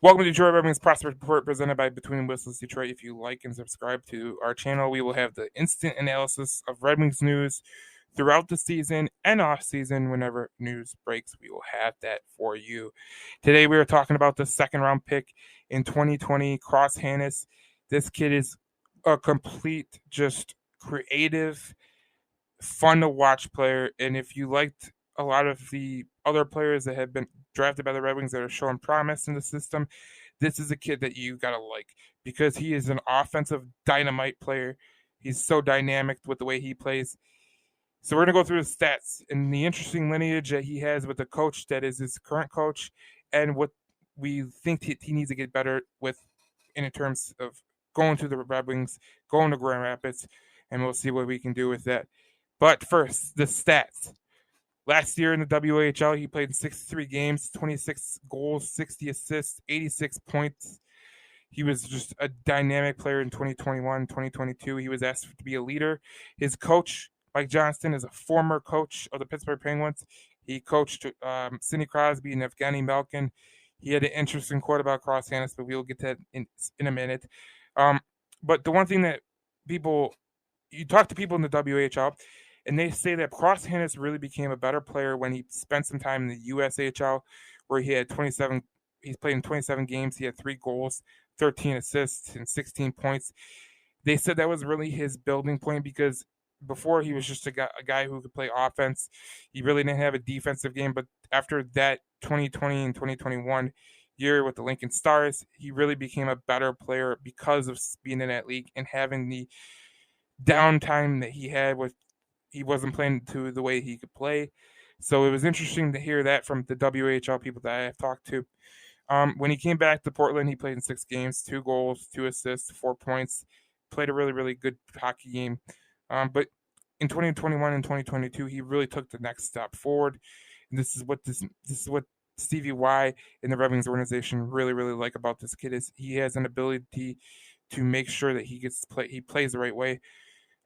Welcome to Detroit Red Wings Prospect Report presented by Between Whistles Detroit. If you like and subscribe to our channel, we will have the instant analysis of Red Wings news throughout the season and off season. Whenever news breaks, we will have that for you. Today, we are talking about the second round pick in 2020, Cross Hanas. This kid is a complete, just creative, fun to watch player. And if you liked a lot of the other players that have been drafted by the Red Wings that are showing promise in the system, this is a kid that you gotta like because he is an offensive dynamite player. He's so dynamic with the way he plays. So we're gonna go through his stats and the interesting lineage that he has with the coach that is his current coach, and what we think he needs to get better with in terms of going to the Red Wings, going to Grand Rapids, and we'll see what we can do with that. But first, the stats. Last year in the WHL, he played 63 games, 26 goals, 60 assists, 86 points. He was just a dynamic player in 2021, 2022. He was asked to be a leader. His coach, Mike Johnston, is a former coach of the Pittsburgh Penguins. He coached Sidney Crosby and Evgeny Malkin. He had an interesting quote about Cross Hanas, but we'll get to that in a minute. Um, but the one thing that you talk to people in the WHL, and they say that Cross Hanas really became a better player when he spent some time in the USHL, where he had 27. He's played in 27 games. He had 3 goals, 13 assists, and 16 points. They said that was really his building point because before he was just a guy who could play offense. He really didn't have a defensive game. But after that 2020 and 2021 year with the Lincoln Stars, he really became a better player because of being in that league and having the downtime that he had with he wasn't playing to the way he could play. So it was interesting to hear that from the WHL people that I have talked to. When he came back to Portland, he played in 6 games, 2 goals, 2 assists, 4 points. Played a really, really good hockey game. But in 2021 and 2022, he really took the next step forward. And this is what Stevie Y and the Red Wings organization really, really like about this kid is he has an ability to make sure that he plays the right way.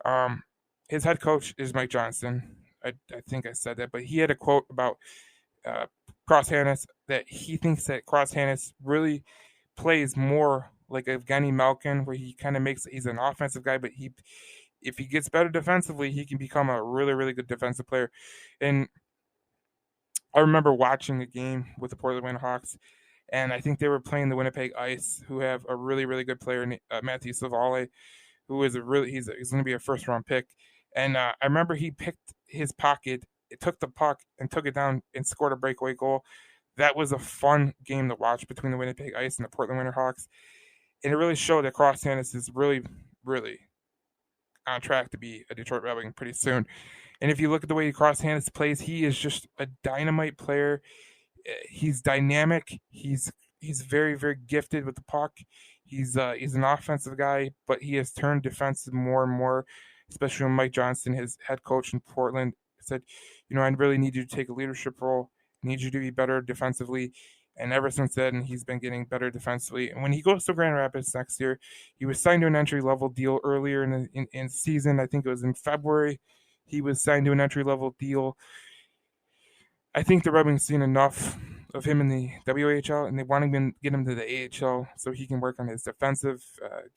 Um, his head coach is Mike Johnston. I think I said that, but he had a quote about uh, Cross Hanas that he thinks that Cross Hanas really plays more like Evgeny Malkin, where he kind of he's an offensive guy, but if he gets better defensively, he can become a really, really good defensive player. And I remember watching a game with the Portland Winterhawks, and I think they were playing the Winnipeg Ice, who have a really, really good player, Matthew Savale, who is he's going to be a first round pick. And I remember he picked his pocket, it took the puck and took it down and scored a breakaway goal. That was a fun game to watch between the Winnipeg Ice and the Portland Winterhawks. And it really showed that Cross Hanas is really, really on track to be a Detroit Red Wing pretty soon. And if you look at the way Cross Hanas plays, he is just a dynamite player. He's dynamic. He's very, very gifted with the puck. He's an offensive guy, but he has turned defensive more and more, especially when Mike Johnston, his head coach in Portland, said, I really need you to take a leadership role. I need you to be better defensively. And ever since then, he's been getting better defensively. And when he goes to Grand Rapids next year, he was signed to an entry level deal earlier in season. I think it was in February. He was signed to an entry level deal. I think the Red Wings seen enough of him in the WHL, and they want to get him to the AHL so he can work on his defensive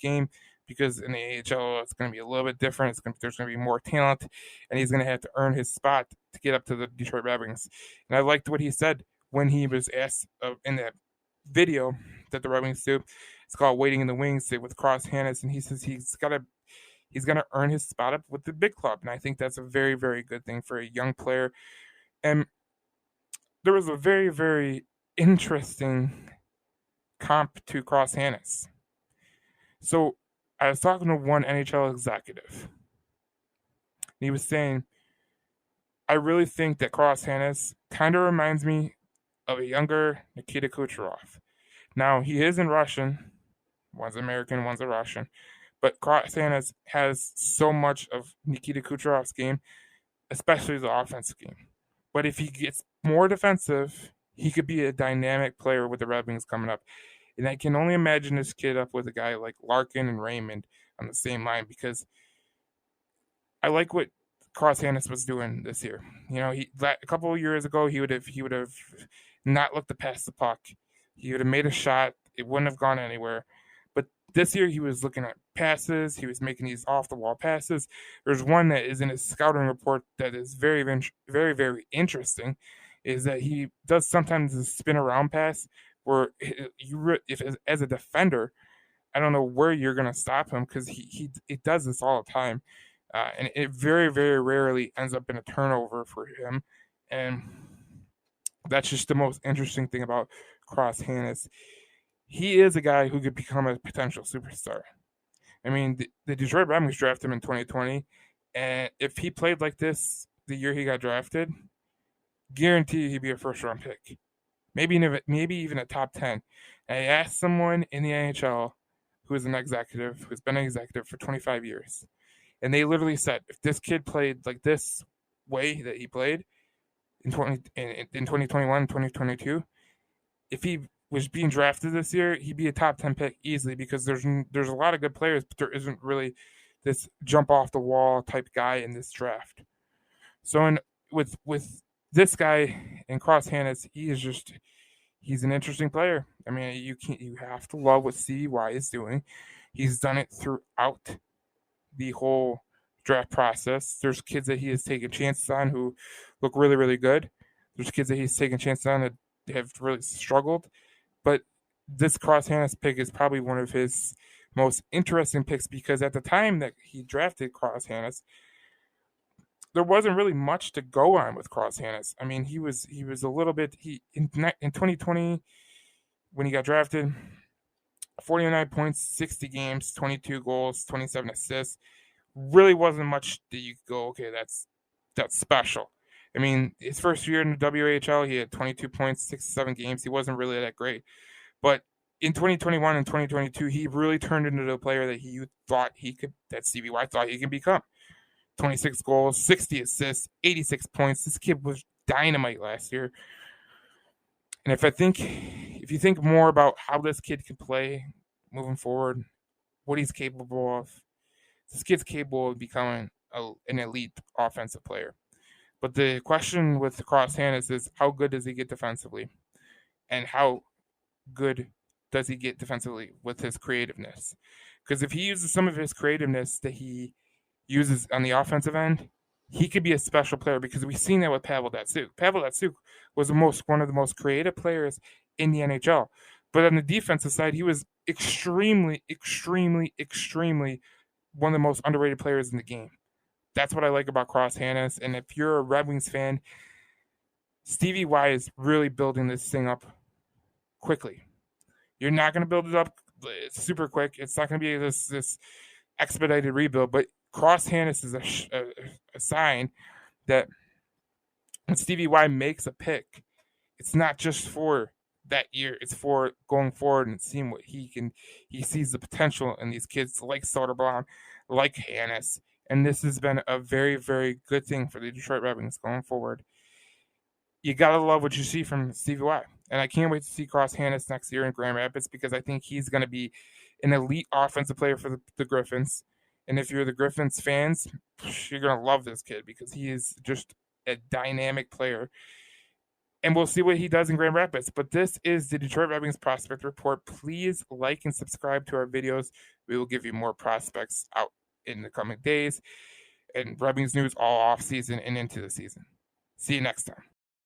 game. Because in the AHL, it's going to be a little bit different. There's going to be more talent, and he's going to have to earn his spot to get up to the Detroit Red Wings. And I liked what he said when he was asked in that video that the Red Wings do. It's called "Waiting in the Wings" with Cross Hanas, and he says he's going to earn his spot up with the big club, and I think that's a very, very good thing for a young player. And there was a very, very interesting comp to Cross Hanas. So I was talking to one NHL executive. And he was saying, I really think that Cross Hanas kind of reminds me of a younger Nikita Kucherov. Now, he isn't Russian. One's American, one's a Russian. But Cross Hanas has so much of Nikita Kucherov's game, especially the offensive game. But if he gets more defensive, he could be a dynamic player with the Red Wings coming up. And I can only imagine this kid up with a guy like Larkin and Raymond on the same line because I like what Cross Hanas was doing this year. A couple of years ago he would have not looked to pass the puck. He would have made a shot. it wouldn't have gone anywhere. But this year he was looking at passes. He was making these off the wall passes. There's one that is in his scouting report that is very, very, very interesting. Is that he does sometimes a spin around pass where if as a defender, I don't know where you're going to stop him because he does this all the time. And it very, very rarely ends up in a turnover for him. And that's just the most interesting thing about Cross Hanas. He is a guy who could become a potential superstar. I mean, the Detroit Red Wings drafted him in 2020. And if he played like this the year he got drafted, guarantee he'd be a first round pick. Maybe even a top 10. And I asked someone in the NHL who is an executive, who's been an executive for 25 years. And they literally said, if this kid played like this way that he played in 2021, 2022, if he was being drafted this year, he'd be a top 10 pick easily because there's a lot of good players, but there isn't really this jump off the wall type guy in this draft. So with this guy in Cross Hanas, he's an interesting player. I mean, you have to love what CY is doing. He's done it throughout the whole draft process. There's kids that he has taken chances on who look really, really good. There's kids that he's taken chances on that have really struggled. But this Cross Hanas pick is probably one of his most interesting picks because at the time that he drafted Cross Hanas, there wasn't really much to go on with Cross Hanas. I mean, he was a little bit in 2020 when he got drafted, 49 points, 60 games, 22 goals, 27 assists. Really wasn't much that you could go, okay, that's special. I mean, his first year in the WHL, he had 22 points, 67 games. He wasn't really that great. But in 2021 and 2022, he really turned into the player that that CBY thought he could become. 26 goals, 60 assists, 86 points. This kid was dynamite last year. And if you think more about how this kid can play moving forward, what he's capable of, this kid's capable of becoming an elite offensive player. But the question with Cross Hanas is how good does he get defensively? And how good does he get defensively with his creativeness? Because if he uses some of his creativeness that he uses on the offensive end, he could be a special player because we've seen that with Pavel Datsyuk. Pavel Datsyuk was one of the most creative players in the NHL. But on the defensive side, he was extremely, extremely, extremely one of the most underrated players in the game. That's what I like about Cross Hanas. And if you're a Red Wings fan, Stevie Y is really building this thing up quickly. You're not going to build it up super quick. It's not going to be this expedited rebuild. But Cross Hanas is a sign that when Stevie Y makes a pick, it's not just for that year. It's for going forward and seeing what he sees the potential in these kids like Soderblom, like Hanas. And this has been a very, very good thing for the Detroit Red Wings going forward. You got to love what you see from Stevie Y. And I can't wait to see Cross Hanas next year in Grand Rapids because I think he's going to be an elite offensive player for the Griffins. And if you're the Griffins fans, you're going to love this kid because he is just a dynamic player. And we'll see what he does in Grand Rapids. But this is the Detroit Red Wings Prospect Report. Please like and subscribe to our videos. We will give you more prospects out in the coming days and Red Wings news all off season and into the season. See you next time.